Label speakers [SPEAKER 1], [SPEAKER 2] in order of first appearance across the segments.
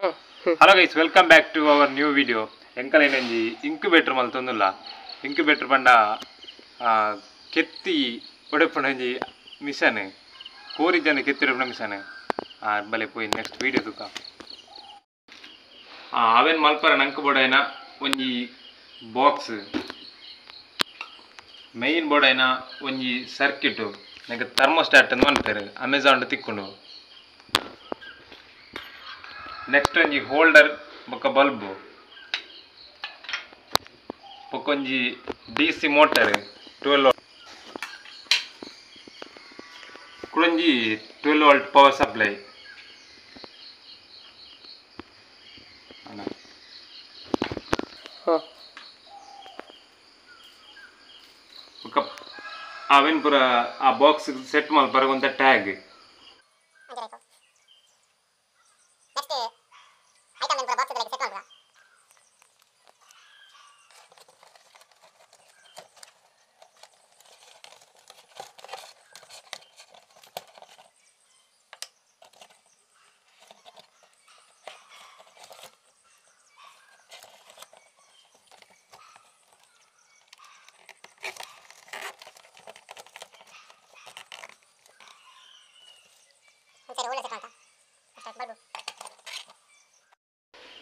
[SPEAKER 1] Hello guys, welcome back to our new video. Enkal enanji incubator maltondula. Incubator panda ketti odepananji mission. Kori jane ketti odepana mission. Bale poi next video tuka. Aven malpara nanku bodaina onji box. Main bodaina onji circuit. Nega thermostat annu antaru. Amazon tikkundu. Next onji holder boka bulb bokonji DC motor 12 volt kulonji 12 volt power supply ana boka aven pura a box set mal paragonta tag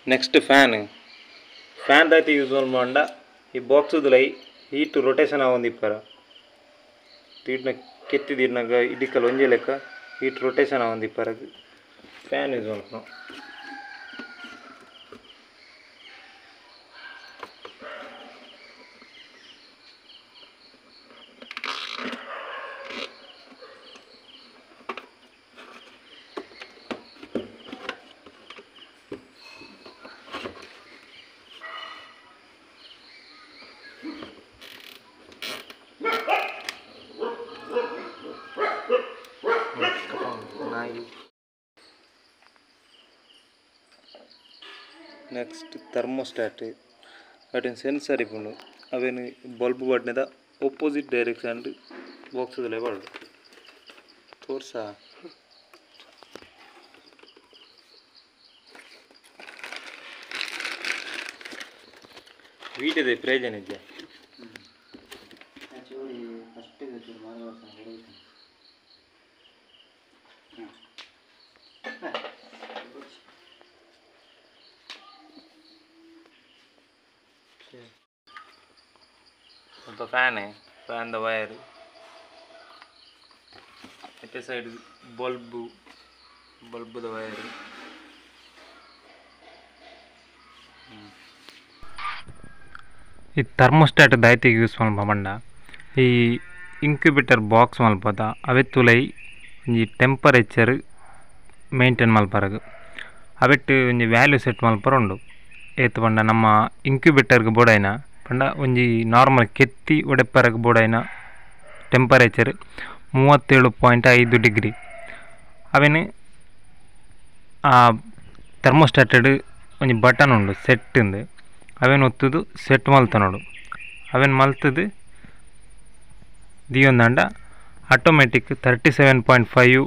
[SPEAKER 1] next fan ದೈತಿ use ಮಾಡ ಈ ಬಾಕ್ಸುದಲೈ heat rotation ಆವೊಂದಿಪ್ಪರ ಈಟ್ನ ಕೆತ್ತಿದಿರ್ನಾಗ ಇದಕ್ಕಲ್ಲ ಒಂಜೆ ಲೆಕ್ಕ heat rotation ಆವೊಂದಿಪ್ಪರ fan use ಮಾಡ್ತು next thermostat ಅಟಿನ sensor ಇಪ್ಪುಂಡು ಅವೇನು bulb ಬಡ್ನೆದ opposite direction ಬಾಕ್ಸ್ದಲ್ಲೇ ಬರೋದು ತೋರ್ಸ ವೀಡಿಯೋದ ಪ್ರಯೋಜನ ಇದೆಯಾ ಸ್ವಲ್ಪ ಫ್ಯಾನ್ ದ ವೈರ್ ಅತ್ತೆ ಸೈಡ್ ಬಲ್ಬ್ ದ ವೈರ್ ಈ ಥರ್ಮೋಸ್ಟಾಟ್ ದೈತಿಗೆ ಯೂಸ್ ಮಲ್ಪಂಡ ಈ ಇಂಕ್ಯುಬೇಟರ್ ಬಾಕ್ಸ್ ಮಲ್ಪದ ಅವೆತ್ತುಲೈ ಒಂಜಿ ಟೆಂಪರೇಚರ್ ಮೇಂಟೈನ್ ಮಲ್ಪರಗ ಅವೆಟ್ಟು ಒಂಜಿ ವ್ಯಾಲ್ಯೂ ಸೆಟ್ ಮಲ್ಪರ ಉಂಡು ಏತ್ ಪಂಡ ನಮ್ಮ ಇಂಕ್ಯುಬೇಟರ್ಗೆ ಬೋಡಾಯಿನ ಪಂಡ ಒಂಜಿ ನಾರ್ಮಲ್ ಕೆತ್ತಿ ಒಡೆಪ್ಪರಗೆ ಬೋಡಾಯಿನ ಟೆಂಪರೇಚರ್ 37.5 ಡಿಗ್ರಿ ಅವೇನು ಆ ಥರ್ಮೋಸ್ಟಾಟಡ್ ಒಂಜಿ ಬಟನ್ ಉಂಡು ಸೆಟ್ಟಿಂದು ಅವೇನು ಒತ್ತುದು ಸೆಟ್ ಮಲ್ತನೋಡು ಅವೇನು ಮಲ್ತದು ದಿಯೊಂದಂಡ ಆಟೋಮೆಟಿಕ್ 37.5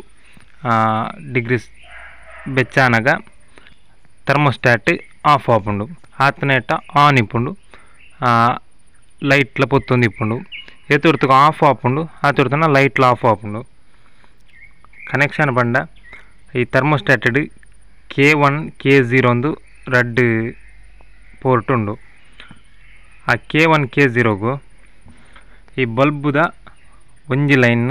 [SPEAKER 1] ಡಿಗ್ರೀಸ್ ಬೆಚ್ಚಾನಾಗ ಥರ್ಮೋಸ್ಟಾಟ್ ಆಫ್ ಆಪುಂಡು ಆತನೇಟ ಆನ್ ಇಪ್ಪುಂಡು ಲೈಟ್ಲ ಪೊತ್ತೊಂದು ಇಪ್ಪುಂಡು ಏತುರ್ತುಕು ಆಫ್ ಆಪುಂಡು ಆತುರ್ತನ ಲೈಟ್ಲ ಆಫ್ ಆಪುಂಡು ಕನೆಕ್ಷನ್ ಪಂಡ ಈ ಥರ್ಮೋಸ್ಟಾಟಡ್ K1 K0 ಒಂದು ರಡ್ ಪೋರ್ಟ್ ಉಂಡು ಆ K1 K0ಗೂ ಈ ಬಲ್ಬುದ ಒಂಜಿ ಲೈನ್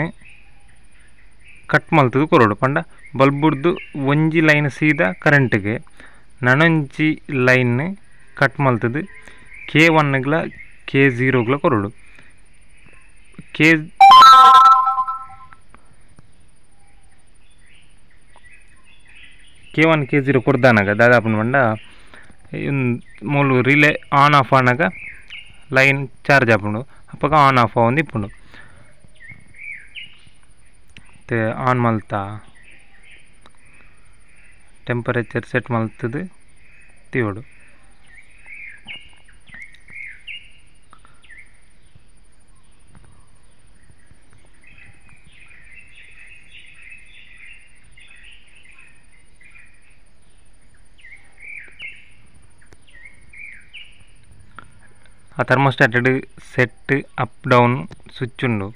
[SPEAKER 1] ಕಟ್ ಮಲ್ತದು ಕೊರೋಡು ಪಂಡ ಬಲ್ಬುಡ್ದು ಒಂಜಿ ಲೈನ್ ಸೀದಾ ಕರೆಂಟ್ಗೆ ನನೊಂಜಿ ಲೈನ್ ಕಟ್ ಮಲ್ತದು K1ಗ್ಲ K0ಗ್ಲ ಕೊರೋಡು K1 K0 ಕೊಡ್ದಾನಾಗ ದಾದಾಪುನ ಪಂಡ ಮೂಲು ರಿಲೇ ಆನ್ ಆಫ್ ಆನಾಗ ಲೈನ್ ಚಾರ್ಜ್ ಆಪುಂಡು ಅಪ್ಪಗ ಆನ್ ಆಫ್ ಆವೊಂದು ಇಪ್ಪುಂಡು ಮತ್ತೆ ಆನ್ ಮಲ್ತ ಟೆಂಪರೇಚರ್ ಸೆಟ್ ಮಲ್ತದು ತಿವೋಡು ಆ thermostat set up down switch ಉಂಡು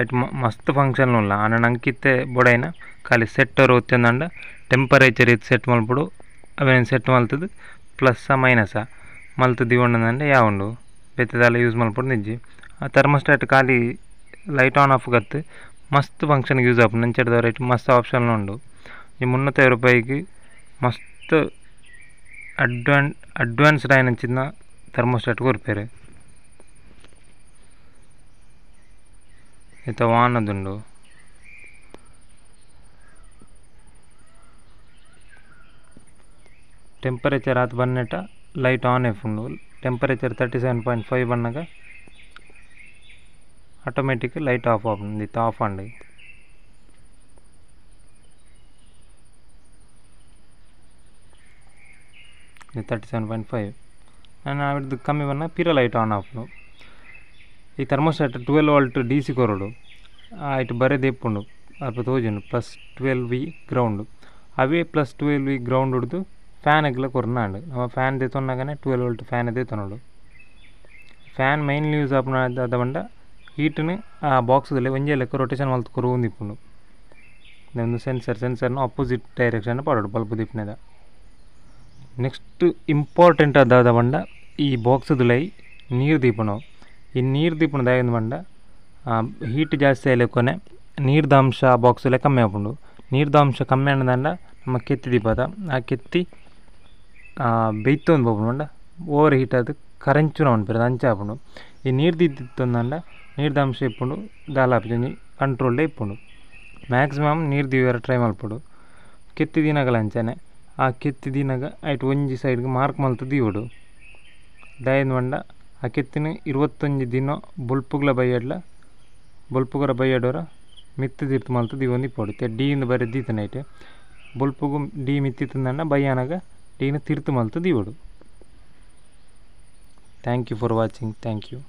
[SPEAKER 1] ಐಟ್ ಮಸ್ತ್ ಫಂಕ್ಷನ್ ಉಲ್ಲ ಆನ ನಂಕಿತ್ತೆ ಬೊಡೈನ ಖಾಲಿ ಸೆಟ್ಟರ್ ಒತ್ತಂದಂಡ ಟೆಂಪರೇಚರ್ ಇದು ಸೆಟ್ ಮಲ್ಪಡು ಅವೇನು ಸೆಟ್ ಮಲ್ತದು ಪ್ಲಸ್ಸ ಮೈನಸ ಮಲ್ತದ್ದು ಇವಂಡಂದಂಡೆ ಯಾವುಂಡು ಬೆತ್ತದೆಲ್ಲ ಯೂಸ್ ಮಲ್ಪಡು ನಿಜ್ಜಿ ಆ ಥರ್ಮೋಸ್ಟಾಟ್ ಖಾಲಿ ಲೈಟ್ ಆನ್ ಆಫ್ ಗತ್ತು ಮಸ್ತ್ ಫಂಕ್ಷನ್ಗೆ ಯೂಸ್ ಆಪು ನಂಚೆಡ್ದವ್ರು ರೈಟ್ ಮಸ್ತ್ ಆಪ್ಷನ್ ಉಂಡು ಈ 350 ರೂಪಾಯಿಗೆ ಮಸ್ತ್ ಅಡ್ವಾನ್ಸ್ಡ್ ಆಯ್ನಂಚಿನ ಥರ್ಮೋಸ್ಟಾಟ್ ಕೊರ್ಪೇರು ಇತ್ತ ವಾನದುಂಡು ಟೆಂಪರೇಚರ್ ಆತು ಬನ್ನೆಟ ಲೈಟ್ ಆನ್ ಉಂಡು ಟೆಂಪರೇಚರ್ 37.5 ಬನ್ನಾಗ ಆಟೋಮೆಟಿಕ್ ಲೈಟ್ ಆಫ್ ಆಪುಂಡು ಇತ್ತ ಆಫ್ ಆಂಡು 37.5 ನಾನು ಅವಿಡ್ದು ಕಮ್ಮಿ ಬನ್ನ ಪಿರ ಲೈಟ್ ಆನ್ ಆಫ್ನು ಈ ಥರ್ಮೋಸ್ಟಾಟ್ 12 ವೋಲ್ಟ್ DC ಕೊರಡು ಆಯ್ತು ಬರೆದು ಎಪ್ಪುಂಡು ಅಲ್ಪ ತೋಜುಂಡು +12V ಗ್ರೌಂಡು ಅವೇ +12V ಗ್ರೌಂಡ್ ಹಿಡ್ದು ಫ್ಯಾನ್ಗೆಲ್ಲ ಕೊರ್ನಾಂಡು ನಮ್ಮ ಫ್ಯಾನ್ ತೆತ್ತೊನ್ನಾಗನೇ 12 ವೋಲ್ಟ್ ಫ್ಯಾನ್ ತೆತ್ತೊನೋಡು ಫ್ಯಾನ್ ಮೈನ್ಲಿ ಯೂಸ್ ಆಪುನ ಅದ ಬಂಡ ಹೀಟ್ನು ಆ ಬಾಕ್ಸ್ದಲ್ಲಿ ಒಂಜೇ ಲೆಕ್ಕ ರೊಟೇಷನ್ ಮಲ್ತು ಕೊರು ಒಂದಿಪ್ಪುಂಡು ಒಂದು ಸೆನ್ಸರ್ನ ಅಪೋಸಿಟ್ ಡೈರೆಕ್ಷನ್ ಪಾಡೋಡು ಬಲ್ಪ್ ದಿಪ್ಪಿನದ ನೆಕ್ಸ್ಟ್ ಇಂಪಾರ್ಟೆಂಟ್ ಅದಾದ ಬಂಡ ಈ ಬಾಕ್ಸ್ದುಲೈ ನೀರು ದೀಪುನು ಈ ನೀರು ದೀಪುನ ದಾಯಂದು ಬಂಡ ಹೀಟ್ ಜಾಸ್ತಿ ಆಯ್ಲೆಕೊನೆ ನೀರ್ದ ಅಂಶ ಬಾಕ್ಸಲ್ಲೇ ಕಮ್ಮಿ ಆಪುಂಡು ನೀರ್ದ ಅಂಶ ಕಮ್ಮಿ ಅನ್ನದಂಡ ನಮ್ಮ ಕೆತ್ತಿ ದೀಪದ ಆ ಕೆತ್ತಿ ಬೆಯ್ತೊಂದು ಬೋಪುಂಡು ಬಂಡ ಓವರ್ ಹೀಟ್ ಅದು ಕರೆಂಚುನ ಉಂಟು ಅಂಚ ಆಪುಂಡು ಈ ನೀರು ದಿತ್ತೊಂದಂಡ ನೀರ್ದ ಅಂಶ ಇಪ್ಪುಂಡು ದಾಲ ಆಪುಜಿ ಕಂಟ್ರೋಲ್ಡೇ ಇಪ್ಪುಂಡು ಮ್ಯಾಕ್ಸಿಮಮ್ ನೀರು ದೀವರ ಟ್ರೈ ಮಲ್ಪಡು ಕೆತ್ತಿ ದಿನಗಳ ಅಂಚನೆ ಆ ಕೆತ್ತಿ ದಿನಾಗ ಆಯ್ತು ಒಂಜಿ ಸೈಡ್ಗೆ ಮಾರ್ಕ್ ಮಲ್ತು ದೀವಡು ದಾಯಂದು ಬಂಡ ಆ ಕೆತ್ತಿನ 21 ದಿನ ಬೊಲ್ಪುಗ್ಲ ಬೊಲ್ಪುಗರ ಬೈಯಡೋರ ಮಿತ್ತದಿರ್ತು ಮಲ್ತು ದೀವೊಂದು ಇಪ್ಪೋಡು ಡಿಯಿಂದ ಬರೀ ದೀತನ ಐತೆ ಬೊಲ್ಪುಗು ಡಿ ಮಿತ್ತಿತ್ತಂದಂಡ ಬೈಯಾನಾಗ ಡಿನ ತಿರ್ತು ಮಲ್ತು ದೀವಡು thank you for watching thank you